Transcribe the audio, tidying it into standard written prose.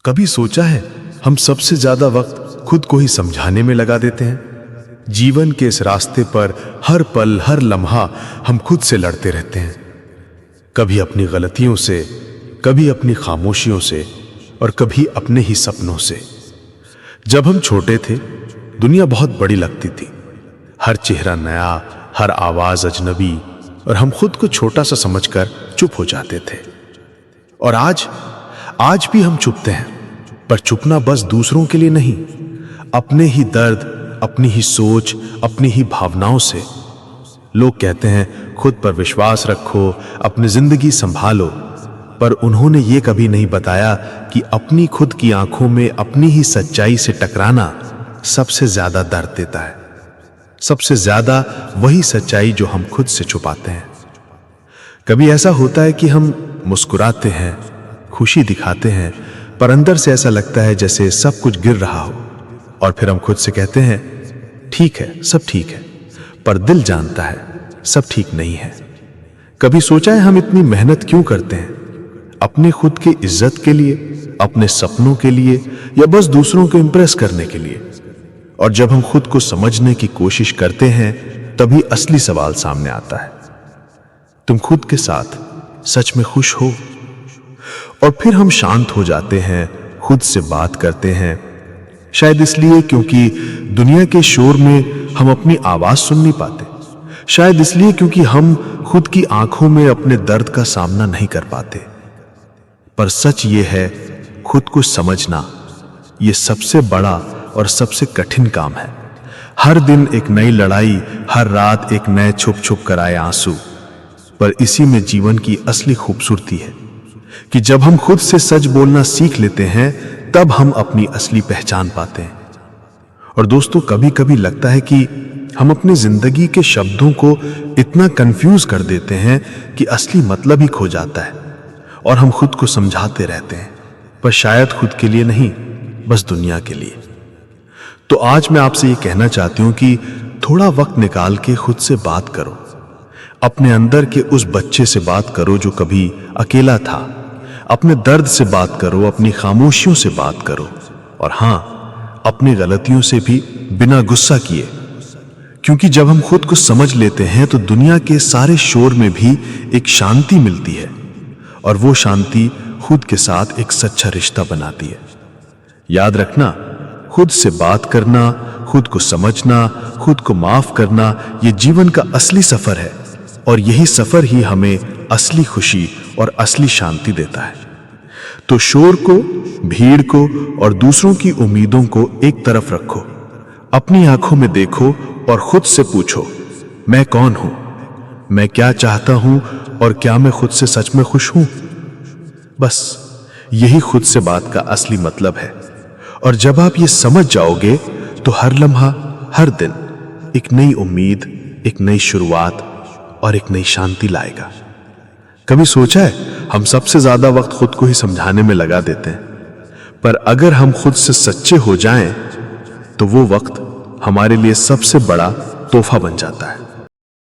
कभी सोचा है हम सबसे ज्यादा वक्त खुद को ही समझाने में लगा देते हैं। जीवन के इस रास्ते पर हर पल हर लम्हा हम खुद से लड़ते रहते हैं, कभी अपनी गलतियों से, कभी अपनी खामोशियों से और कभी अपने ही सपनों से। जब हम छोटे थे दुनिया बहुत बड़ी लगती थी, हर चेहरा नया, हर आवाज अजनबी और हम खुद को छोटा सा समझकर चुप हो जाते थे। और आज भी हम चुपते हैं, पर चुपना बस दूसरों के लिए नहीं, अपने ही दर्द, अपनी ही सोच, अपनी ही भावनाओं से। लोग कहते हैं खुद पर विश्वास रखो, अपनी जिंदगी संभालो, पर उन्होंने ये कभी नहीं बताया कि अपनी खुद की आंखों में अपनी ही सच्चाई से टकराना सबसे ज्यादा दर्द देता है। सबसे ज्यादा वही सच्चाई जो हम खुद से छुपाते हैं। कभी ऐसा होता है कि हम मुस्कुराते हैं, खुशी दिखाते हैं, पर अंदर से ऐसा लगता है जैसे सब कुछ गिर रहा हो। और फिर हम खुद से कहते हैं ठीक है, सब ठीक है, पर दिल जानता है सब ठीक नहीं है। कभी सोचा है हम इतनी मेहनत क्यों करते हैं? अपने खुद की इज्जत के लिए, अपने सपनों के लिए, या बस दूसरों को इंप्रेस करने के लिए? और जब हम खुद को समझने की कोशिश करते हैं तभी असली सवाल सामने आता है, तुम खुद के साथ सच में खुश हो? और फिर हम शांत हो जाते हैं, खुद से बात करते हैं, शायद इसलिए क्योंकि दुनिया के शोर में हम अपनी आवाज सुन नहीं पाते, शायद इसलिए क्योंकि हम खुद की आंखों में अपने दर्द का सामना नहीं कर पाते। पर सच ये है, खुद को समझना ये सबसे बड़ा और सबसे कठिन काम है। हर दिन एक नई लड़ाई, हर रात एक नए छुप छुप कर आए आंसू। पर इसी में जीवन की असली खूबसूरती है कि जब हम खुद से सच बोलना सीख लेते हैं तब हम अपनी असली पहचान पाते हैं। और दोस्तों, कभी कभी लगता है कि हम अपनी जिंदगी के शब्दों को इतना कंफ्यूज कर देते हैं कि असली मतलब ही खो जाता है और हम खुद को समझाते रहते हैं, पर शायद खुद के लिए नहीं, बस दुनिया के लिए। तो आज मैं आपसे ये कहना चाहती हूं कि थोड़ा वक्त निकाल के खुद से बात करो, अपने अंदर के उस बच्चे से बात करो जो कभी अकेला था, अपने दर्द से बात करो, अपनी खामोशियों से बात करो, और हां, अपनी गलतियों से भी बिना गुस्सा किए। क्योंकि जब हम खुद को समझ लेते हैं तो दुनिया के सारे शोर में भी एक शांति मिलती है, और वो शांति खुद के साथ एक सच्चा रिश्ता बनाती है। याद रखना, खुद से बात करना, खुद को समझना, खुद को माफ करना, ये जीवन का असली सफर है, और यही सफर ही हमें असली खुशी और असली शांति देता है। तो शोर को, भीड़ को और दूसरों की उम्मीदों को एक तरफ रखो, अपनी आंखों में देखो और खुद से पूछो, मैं कौन हूं? मैं क्या चाहता हूं? और क्या मैं खुद से सच में खुश हूं? बस यही खुद से बात का असली मतलब है। और जब आप ये समझ जाओगे तो हर लम्हा, हर दिन एक नई उम्मीद, एक नई शुरुआत और एक नई शांति लाएगा। कभी सोचा है हम सबसे ज्यादा वक्त खुद को ही समझाने में लगा देते हैं, पर अगर हम खुद से सच्चे हो जाएं तो वो वक्त हमारे लिए सबसे बड़ा तोहफा बन जाता है।